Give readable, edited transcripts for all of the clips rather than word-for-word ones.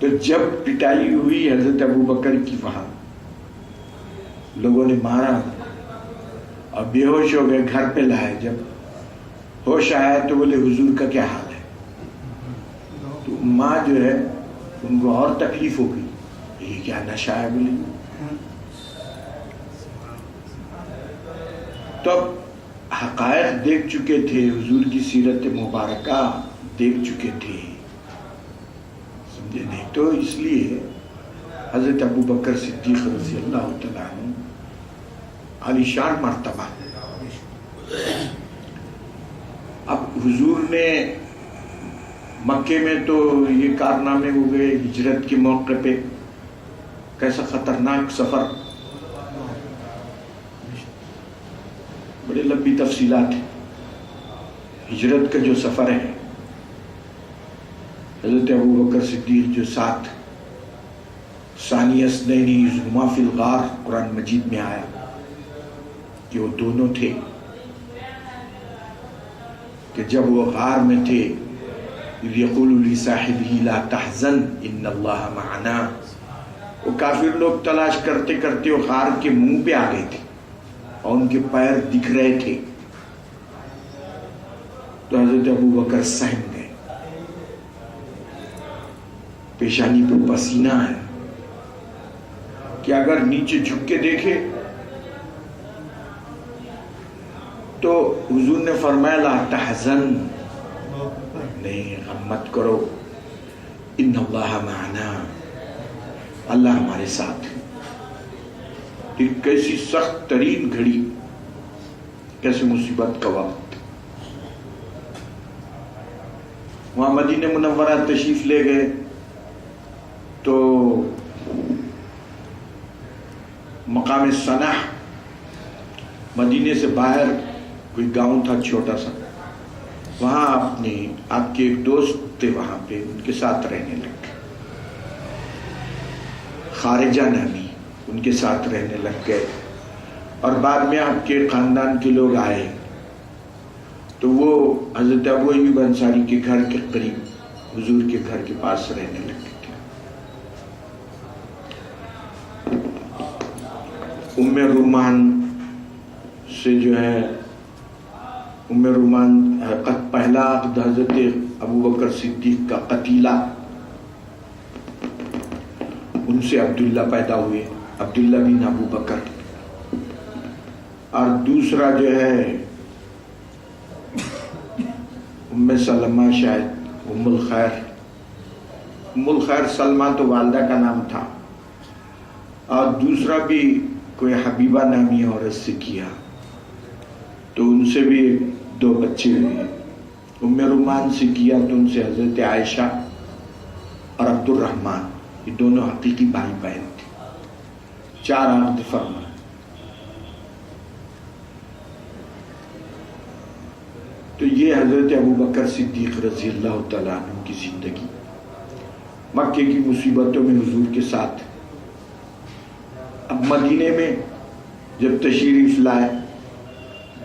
تو جب پٹائی ہوئی حضرت ابو بکر کی وہاں لوگوں نے مارا اور بے ہوش ہو گئے، گھر پہ لائے، جب ہوش آیا تو بولے حضور کا کیا حال ہے؟ تو ماں جو ہے ان کو اور تکلیف ہو گئی، یہ کیا نشہ ہے بولی. تو اب حقائق دیکھ چکے تھے، حضور کی سیرت مبارکہ دیکھ چکے تھے، سمجھے نہیں؟ تو اس لیے حضرت ابو بکر صدیق رضی اللہ تعالیٰ عنہ عالی شان مرتبہ. اب حضور نے مکے میں تو یہ کارنامے ہو گئے، ہجرت کے موقع پہ کیسا خطرناک سفر، بڑی لمبی تفصیلات ہیں ہجرت کا جو سفر ہے. حضرت ابو بکر صدیق جو ساتھ ثانی اثنین اذ ہما فی الغار قرآن مجید میں آیا کہ وہ دونوں تھے، کہ جب وہ غار میں تھے اذ یقول لصاحبہ لا تحزن ان اللہ معنا، وہ کافر لوگ تلاش کرتے کرتے وہ غار کے منہ پہ آ گئے تھے اور ان کے پیر دکھ رہے تھے. تو حضرت ابو بکر سہم گئے، پیشانی پہ پسینہ ہے کہ اگر نیچے جھک کے دیکھے تو حضور نے فرمایا لا تحزن، نہیں غم مت کرو، ان اللہ معنا، اللہ ہمارے ساتھ ہے. ایک کیسی سخت ترین گھڑی، کیسے مصیبت کا وقت. وہاں مدینہ منورہ تشریف لے گئے تو مقام صنع مدینے سے باہر کوئی گاؤں تھا چھوٹا سا، وہاں آپ کے ایک دوست تھے، وہاں پہ ان کے ساتھ رہنے لگ گئے، خارجہ نامی، ان کے ساتھ رہنے لگ گئے. اور بعد میں آپ کے خاندان کے لوگ آئے تو وہ حضرت ابو ایوب انصاری کے گھر کے قریب حضور کے گھر کے پاس رہنے لگ گئے تھے. ام رومان سے جو ہے، ام رومان پہلا حضرت ابو بکر صدیق کا قتیلہ، ان سے عبداللہ پیدا ہوئے، عبداللہ بن ابو بکر. اور دوسرا جو ہے ام سلمہ، شاید ام الخیر، ام الخیر سلمہ تو والدہ کا نام تھا، اور دوسرا بھی کوئی حبیبہ نامی عورت سے کیا، تو ان سے بھی 2 بچے ہوئے. ام رومان سے کیا تو ان سے حضرت عائشہ اور عبد الرحمن، یہ دونوں حقیقی بھائی بہن تھے. 4 عقد فرما. تو یہ حضرت ابو بکر صدیق رضی اللہ تعالیٰ عنہ کی زندگی، مکے کی مصیبتوں میں حضور کے ساتھ. اب مدینے میں جب تشریف لائے،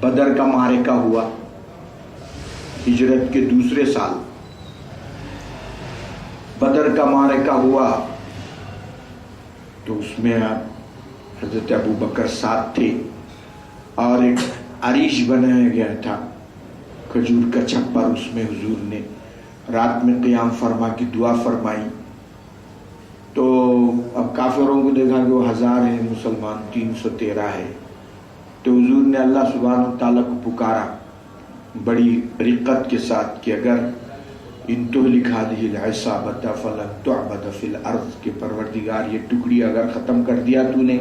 بدر کا معرکہ ہوا ہجرت کے دوسرے سال، بدر کا معرکہ ہوا تو اس میں حضرت ابو بکر ساتھ تھے، اور ایک عریش بنایا گیا تھا کھجور کا چھپر، اس میں حضور نے رات میں قیام فرما کی دعا فرمائی. تو اب کافروں کو دیکھا کہ وہ 1000 ہیں، مسلمان 313 ہے، تو حضور نے اللہ سبحانہ وتعالیٰ کو پکارا بڑی رقت کے ساتھ کہ اگر ان تہلک هذه العصابۃ فلن تعبد فی الارض، کے پروردگار یہ ٹکڑی اگر ختم کر دیا تو نے،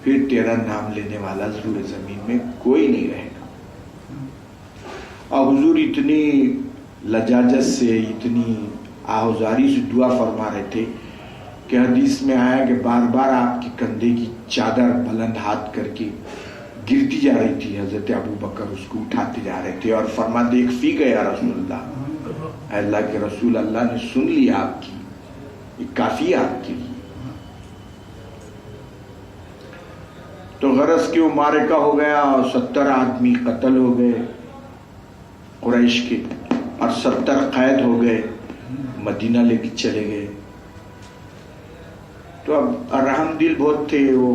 پھر تیرا نام لینے والا ضرور زمین میں کوئی نہیں رہے گا. اور حضور اتنی لجاجت سے، اتنی آہوزاری سے دعا فرما رہے تھے کہ حدیث میں آیا کہ بار بار آپ کی کندھے کی چادر بلند ہاتھ کر کے گرتی جا رہی تھی، حضرت ابو بکر اس کو اٹھاتے جا رہے تھے اور فرماتے ایک فی گیا رسول اللہ، اے اللہ کے رسول، اللہ نے سن لیا آپ کی، یہ کافی ہے آپ کے لیے. تو غرض کہ وہ معرکہ ہو گیا اور 70 آدمی قتل ہو گئے قریش کے، اور 70 قید ہو گئے، مدینہ لے کے چلے گئے. تو اب رحم دل بہت تھے، وہ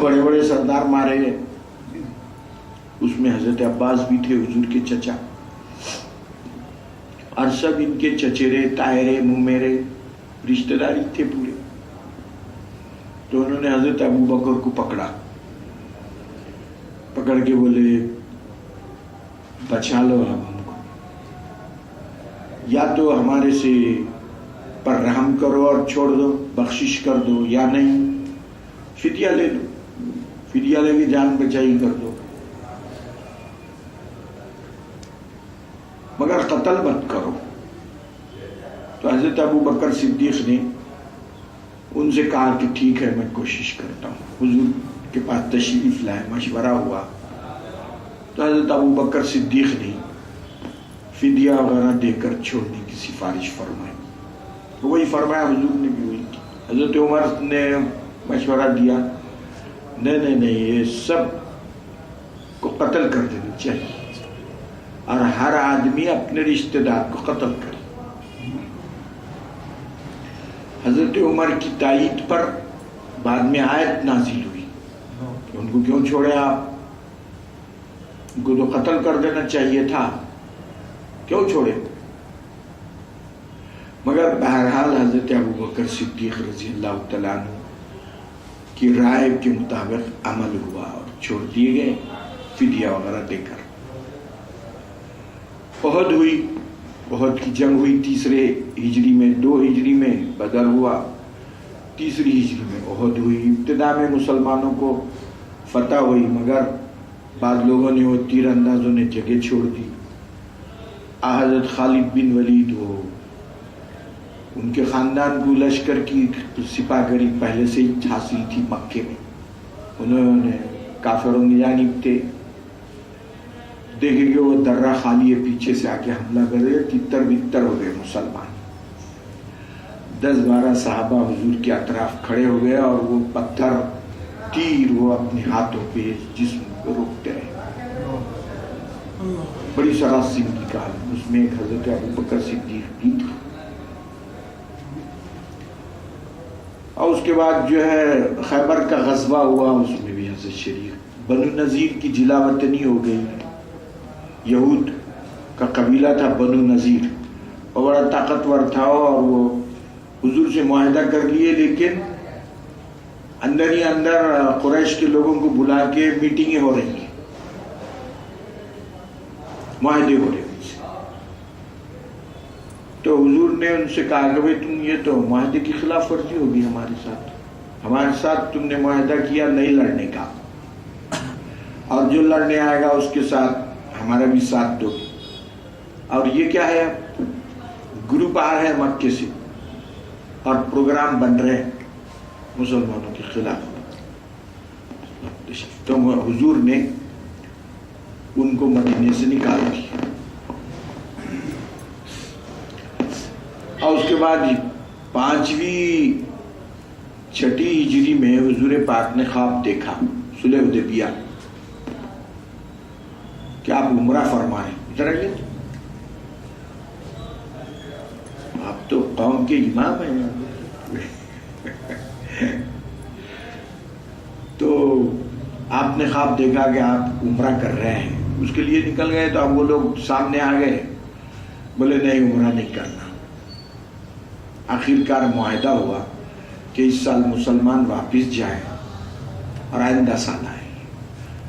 بڑے بڑے سردار مارے گئے، اس میں حضرت عباس بھی تھے حضور کے چچا، اور سب ان کے چچیرے تائرے ممیرے رشتہ داری تھے پورے. تو انہوں نے حضرت ابو بکر کو پکڑا، پکڑ کے بولے بچا لو اب ہم کو، یا تو ہمارے سے پر رحم کرو اور چھوڑ دو، بخشش کر دو، یا نہیں فدیہ لے دو، فدیہ لے کے جان بچائی کر دو، مگر قتل مت کرو. تو حضرت ابو بکر صدیق نے ان سے کہا کہ ٹھیک ہے میں کوشش کرتا ہوں. حضور کے پاس تشریف لائے، مشورہ ہوا تو حضرت ابو بکر صدیق نے فدیہ وغیرہ دے کر چھوڑنے کی سفارش فرمائی. وہی فرمایا حضور نے بھی وہی کی. حضرت عمر نے مشورہ دیا نہیں، یہ سب کو قتل کر دینا چاہیے اور ہر آدمی اپنے رشتہ دار کو قتل کرے. حضرت عمر کی تائید پر بعد میں آیت نازل ہوئی کہ ان کو کیوں چھوڑے آپ، ان کو تو قتل کر دینا چاہیے تھا، کیوں چھوڑے. مگر بہرحال حضرت ابو بکر صدیق رضی اللہ تعالیٰ عنہ کی رائے کے مطابق عمل ہوا اور چھوڑ دیے گئے فدیہ وغیرہ دے کر. احد ہوئی، احد کی جنگ ہوئی 3 ہجری میں، 2 ہجری میں بدر ہوا، 3 ہجری میں احد ہوئی. ابتدا میں مسلمانوں کو فتح ہوئی، مگر بعض لوگوں نے، وہ تیر اندازوں نے جگہ چھوڑ دی. حضرت خالد بن ولید، وہ ان کے خاندان کو لشکر کی سپاہگری پہلے سے ہی حاصل تھی مکے میں، انہوں نے کافروں کی جانب تھے، دیکھیں گے وہ درہ خالی ہے، پیچھے سے آ کے حملہ کر رہے، تتر بتر ہو گئے مسلمان. 10-12 صحابہ حضور کے اطراف کھڑے ہو گئے اور وہ پتھر تیر وہ اپنے ہاتھوں پہ جسم کو روکتے رہے. بڑی سراسر کی کہانی، اس میں ایک حضرت ابو بکر صدیق بھی تھا. اور اس کے بعد جو ہے خیبر کا غزوہ ہوا، اس میں بھی حضرت شریف. بنو نذیر کی جلا وطنی ہو گئی. یہود کا قبیلہ تھا بنو نذیر، اور بڑا طاقتور تھا، اور وہ حضور سے معاہدہ کر لیے، لیکن اندر ہی اندر قریش کے لوگوں کو بلا کے میٹنگیں ہو رہی ہیں، معاہدے ہو رہے ہیں. تو حضور نے ان سے کہا کہ بھئی تم یہ تو معاہدے کی خلاف ورزی ہوگی ہمارے ساتھ تم نے معاہدہ کیا نہیں لڑنے کا، اور جو لڑنے آئے گا اس کے ساتھ ہمارا بھی ساتھ دو. اور یہ کیا ہے، گروپ آ رہے ہیں مکے سے اور پروگرام بن رہے ہیں مسلمانوں کے خلاف. تو حضور نے ان کو مدینے سے نکال دیا. اور اس کے بعد 5ویں 6ٹھی ہجری میں حضور پاک نے خواب دیکھا صلح حدیبیہ کہ آپ عمرہ فرمائیں. ادھر آئیے، آپ تو قوم کے امام ہیں. تو آپ نے خواب دیکھا کہ آپ عمرہ کر رہے ہیں، اس کے لیے نکل گئے. تو اب وہ لوگ سامنے آ گئے، بولے نہیں عمرہ نہیں کرنا. آخر کار معاہدہ ہوا کہ اس سال مسلمان واپس جائیں اور آئندہ سال آئیں.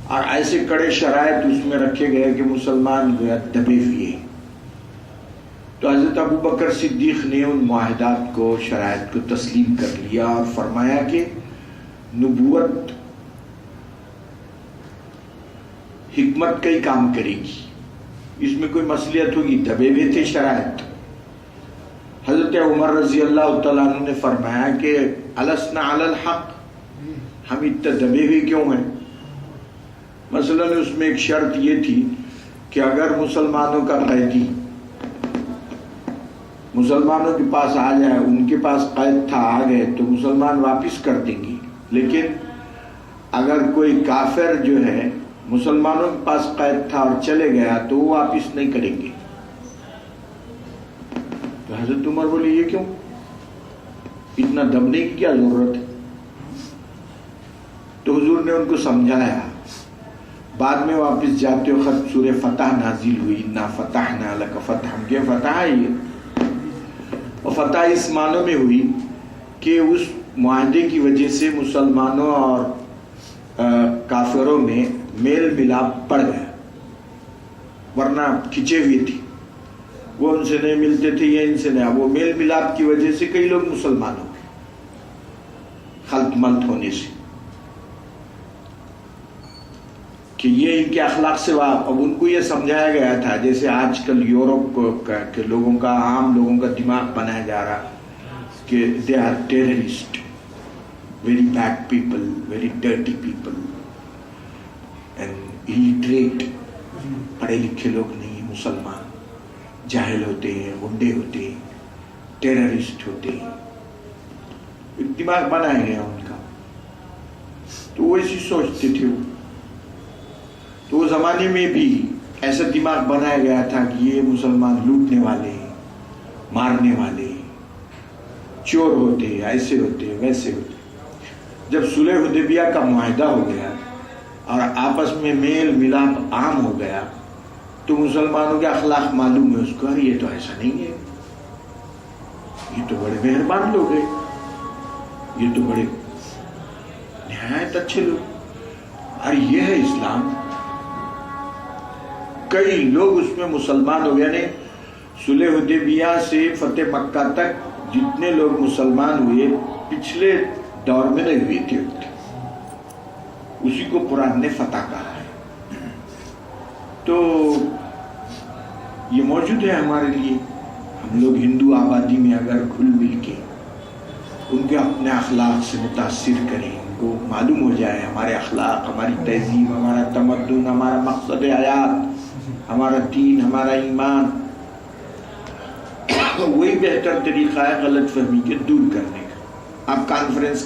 اور ایسے کڑے شرائط اس میں رکھے گئے کہ مسلمان دبے ہوئے. تو حضرت ابو بکر صدیق نے ان معاہدات کو، شرائط کو تسلیم کر لیا اور فرمایا کہ نبوت حکمت کا ہی کام کرے گی، اس میں کوئی مصلحت ہوگی. دبے ہوئے تھے شرائط. حضرت عمر رضی اللہ تعالیٰ عنہ نے فرمایا کہ السنا علی الحق، ہم اتنے دبے ہوئے کیوں ہیں. مثلا اس میں ایک شرط یہ تھی کہ اگر مسلمانوں کا قیدی مسلمانوں کے پاس آ جائے، ان کے پاس قید تھا، آ گئے تو مسلمان واپس کر دیں گے، لیکن اگر کوئی کافر جو ہے مسلمانوں کے پاس قید تھا اور چلے گیا تو وہ واپس نہیں کریں گے. تو حضرت عمر بولے یہ کیوں؟ اتنا دبنے کی کیا ضرورت ہے؟ تو حضور نے ان کو سمجھایا. بعد میں واپس جاتے وقت سورہ فتح نازل ہوئی. انا فتحنا لک فتحا، یہ فتح ہے یہ. اور فتح اس معنوں میں ہوئی کہ اس معاہدے کی وجہ سے مسلمانوں اور کافروں میں میل ملاپ پڑ گیا، ورنہ کھچے ہوئی تھی. وہ ان سے نہیں ملتے تھے، یہ ان سے نہیں. وہ میل ملاپ کی وجہ سے کئی لوگ مسلمان ہو گئے، خلط ملط ہونے سے، کہ یہ ان کے اخلاق سے اب ان کو یہ سمجھایا گیا تھا جیسے آج کل یورپ کے لوگوں کا، عام لوگوں کا دماغ بنایا جا رہا کہ they are terrorist, very bad people, very dirty people and illiterate، پڑھے لکھے لوگ نہیں، مسلمان جاہل ہوتے ہیں، گنڈے ہوتے ہیں، ٹیررسٹ ہوتے ہیں. دماغ بنایا گیا ان کا. تو وہ ایسی سوچتے تھے. تو اس زمانے میں بھی ایسا دماغ بنایا گیا تھا کہ یہ مسلمان لوٹنے والے ہیں، مارنے والے ہیں، چور ہوتے ہیں، ایسے ہوتے ہیں، ویسے ہوتے ہیں. جب صلح حدیبیہ کا معاہدہ ہو گیا اور آپس میں میل ملاپ عام ہو گیا تو مسلمانوں کے اخلاق معلوم ہے اس کو. یہ تو ایسا نہیں ہے، یہ تو بڑے مہربان لوگ ہیں، یہ تو بڑے نہایت اچھے لوگ، اور یہ ہے اسلام. کئی لوگ اس میں مسلمان ہو گئے. یعنی صلح حدیبیہ سے فتح مکہ تک جتنے لوگ مسلمان ہوئے پچھلے دور میں نہیں ہوئے تھے، اسی کو قرآن نے فتح کہا ہے. تو یہ موجود ہے ہمارے لیے. ہم لوگ ہندو آبادی میں اگر گھل مل کے ان کے اپنے اخلاق سے متاثر کریں، ان کو معلوم ہو جائے ہمارے اخلاق، ہماری تہذیب، ہمارا تمدن، ہمارا مقصد حیات، ہمارا دین، ہمارا ایمان، وہی بہتر طریقہ ہے غلط فہمی کے دور کرنے کا. آپ کانفرنس کے